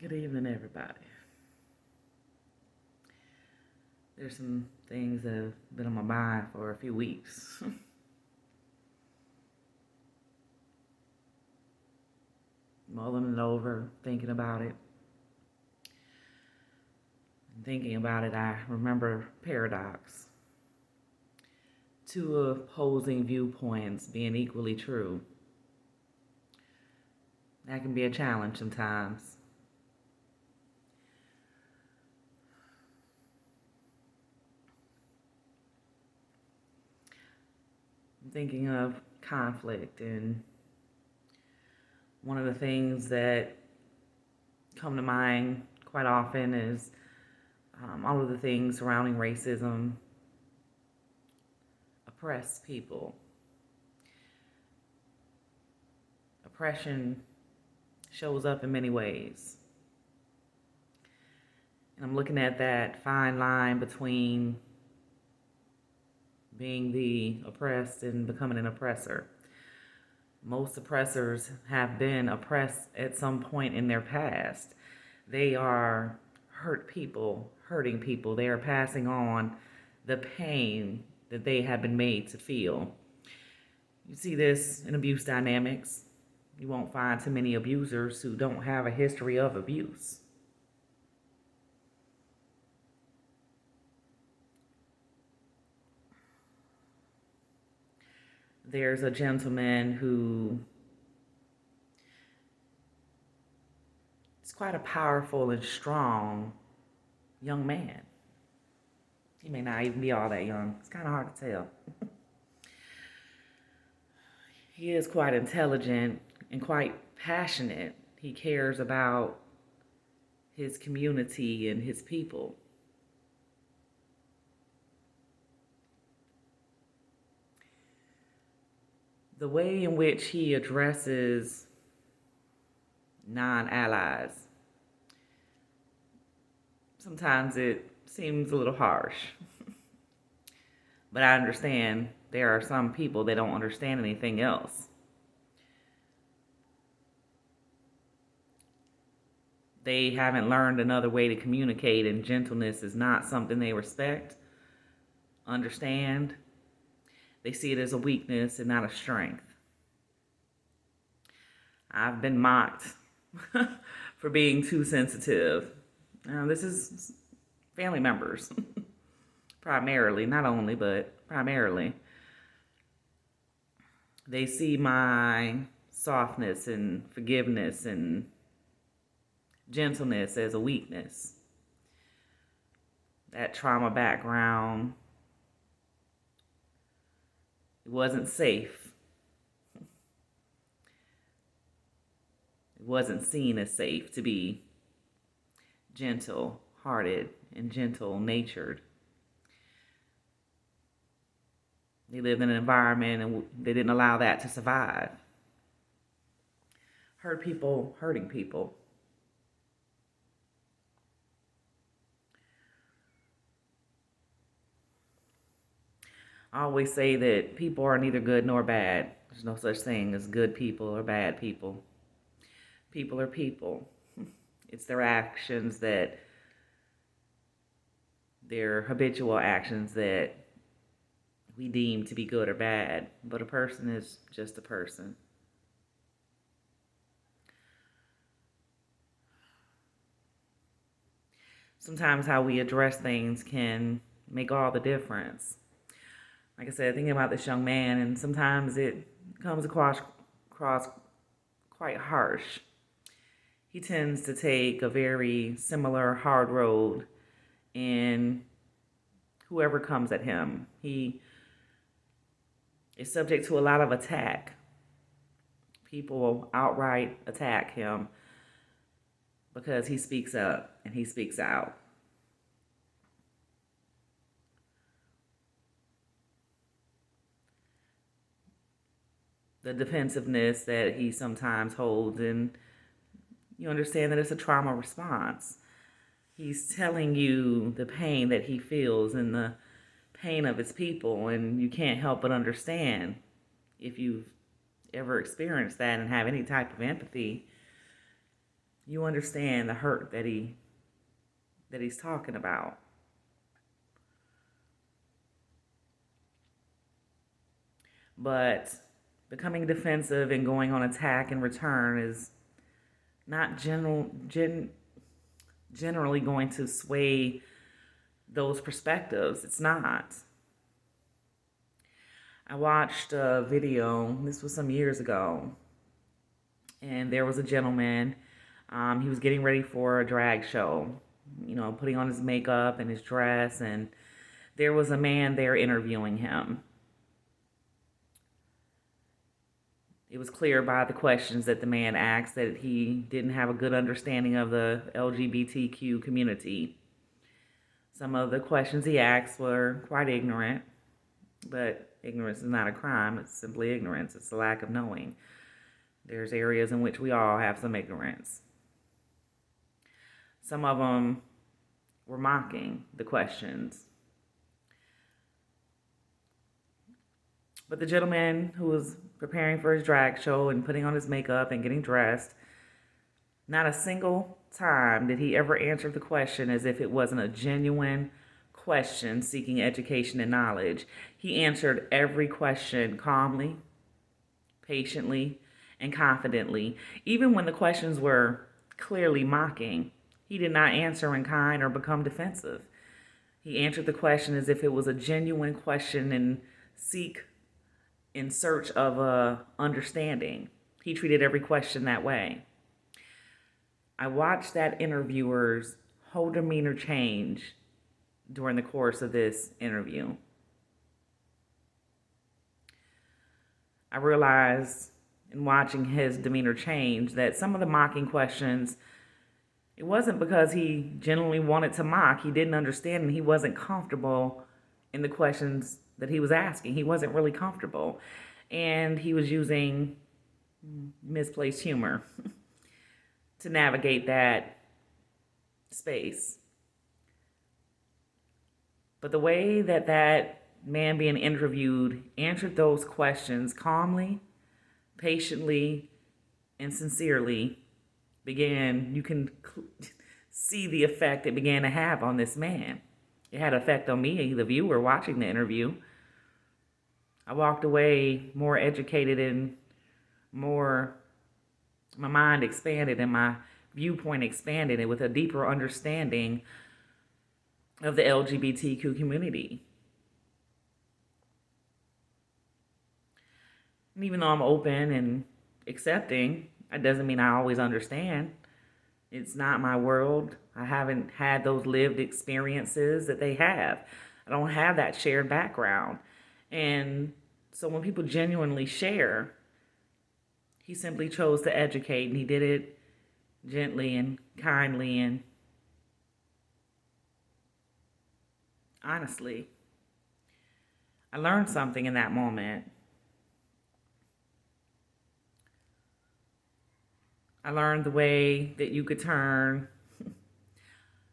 Good evening, everybody. There's some things that have been on my mind for a few weeks. Mulling it over, thinking about it. And thinking about it, I remember paradox. Two opposing viewpoints being equally true. That can be a challenge sometimes. I'm thinking of conflict, and one of the things that come to mind quite often is all of the things surrounding racism, oppressed people. Oppression shows up in many ways. And I'm looking at that fine line between being the oppressed and becoming an oppressor. Most oppressors have been oppressed at some point in their past. They are hurting people. They are passing on the pain that they have been made to feel. You see this in abuse dynamics. You won't find too many abusers who don't have a history of abuse. There's a gentleman who is quite a powerful and strong young man. He may not even be all that young. It's kind of hard to tell. He is quite intelligent and quite passionate. He cares about his community and his people. The way in which he addresses non-allies, sometimes it seems a little harsh. But I understand there are some people that don't understand anything else. They haven't learned another way to communicate, and gentleness is not something they respect, understand. They see it as a weakness and not a strength. I've been mocked for being too sensitive. Now, this is family members, primarily, not only, but primarily. They see my softness and forgiveness and gentleness as a weakness. That trauma background, it wasn't safe. It wasn't seen as safe to be gentle-hearted and gentle-natured. They lived in an environment and they didn't allow that to survive. Hurt people hurting people. I always say that people are neither good nor bad. There's no such thing as good people or bad people. People are people. It's their actions their habitual actions that we deem to be good or bad. But a person is just a person. Sometimes how we address things can make all the difference. Like I said, thinking about this young man, and sometimes it comes across quite harsh. He tends to take a very similar hard road in whoever comes at him. He is subject to a lot of attack. People will outright attack him because he speaks up and he speaks out. The defensiveness that he sometimes holds, and you understand that it's a trauma response. He's telling you the pain that he feels and the pain of his people, and you can't help but understand if you've ever experienced that and have any type of empathy. you understand the hurt that he's talking about. But becoming defensive and going on attack and return is not generally going to sway those perspectives. It's not. I watched a video, this was some years ago, and there was a gentleman. He was getting ready for a drag show, putting on his makeup and his dress, and there was a man there interviewing him. It was clear by the questions that the man asked that he didn't have a good understanding of the LGBTQ community. Some of the questions he asked were quite ignorant, but ignorance is not a crime. It's simply ignorance. It's a lack of knowing. There's areas in which we all have some ignorance. Some of them were mocking the questions. But the gentleman who was preparing for his drag show and putting on his makeup and getting dressed, not a single time did he ever answer the question as if it wasn't a genuine question seeking education and knowledge. He answered every question calmly, patiently, and confidently. Even when the questions were clearly mocking, he did not answer in kind or become defensive. He answered the question as if it was a genuine question and seek in search of understanding. He treated every question that way. I watched that interviewer's whole demeanor change during the course of this interview. I realized in watching his demeanor change that some of the mocking questions, it wasn't because he genuinely wanted to mock. He didn't understand and he wasn't comfortable in the questions that he was asking. He wasn't really comfortable. And he was using misplaced humor to navigate that space. But the way that that man being interviewed answered those questions calmly, patiently, and sincerely you can see the effect it began to have on this man. It had an effect on me, the viewer watching the interview. I walked away more educated and my mind expanded and my viewpoint expanded and with a deeper understanding of the LGBTQ community. And even though I'm open and accepting, that doesn't mean I always understand. It's not my world. I haven't had those lived experiences that they have. I don't have that shared background. And so when people genuinely share, he simply chose to educate, and he did it gently and kindly and honestly. I learned something in that moment. I learned the way that you could turn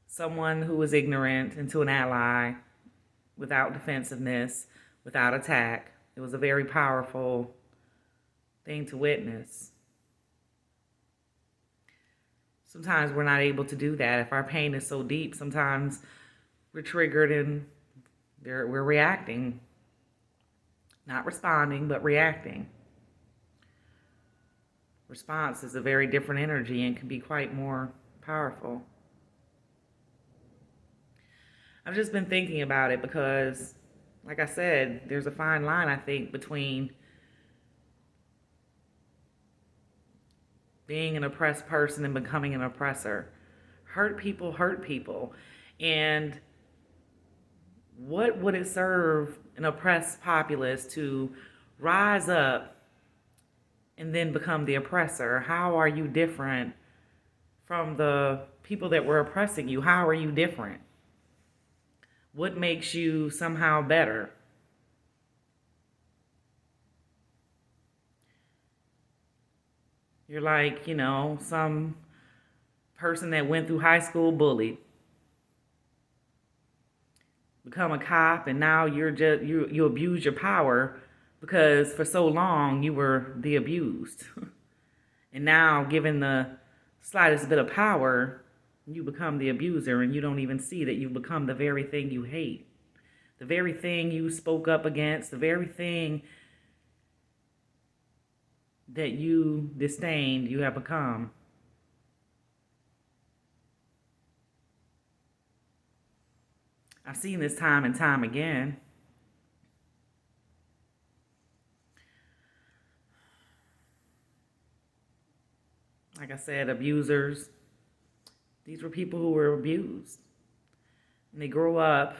someone who was ignorant into an ally without defensiveness, without attack. It was a very powerful thing to witness. Sometimes we're not able to do that. If our pain is so deep, sometimes we're triggered and we're reacting. Not responding, but reacting. Response is a very different energy and can be quite more powerful. I've just been thinking about it because, like I said, there's a fine line, I think, between being an oppressed person and becoming an oppressor. Hurt people. And what would it serve an oppressed populace to rise up and then become the oppressor? How are you different from the people that were oppressing you? How are you different? What makes you somehow better? You're like, some person that went through high school bullied, become a cop, and now you abuse your power because for so long you were the abused. And now given the slightest bit of power, you become the abuser, and you don't even see that you've become the very thing you hate. The very thing you spoke up against, the very thing that you disdained, you have become. I've seen this time and time again. Like I said, abusers, these were people who were abused. And they grow up,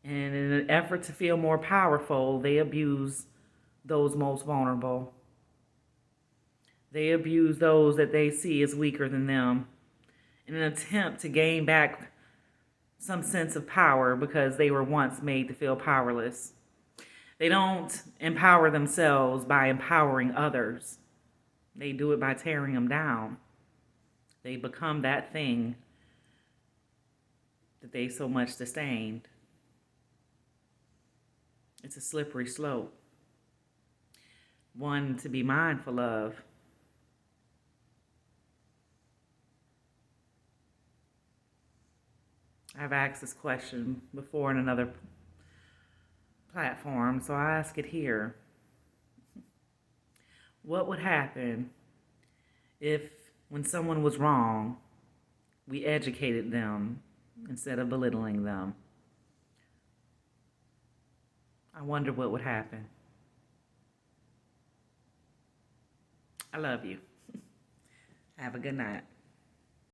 and in an effort to feel more powerful, they abuse those most vulnerable. They abuse those that they see as weaker than them in an attempt to gain back some sense of power because they were once made to feel powerless. They don't empower themselves by empowering others. They do it by tearing them down. They become that thing that they so much disdained. It's a slippery slope, one to be mindful of. I've asked this question before in another platform, so I ask it here. What would happen if, when someone was wrong, we educated them instead of belittling them? I wonder what would happen. I love you. Have a good night.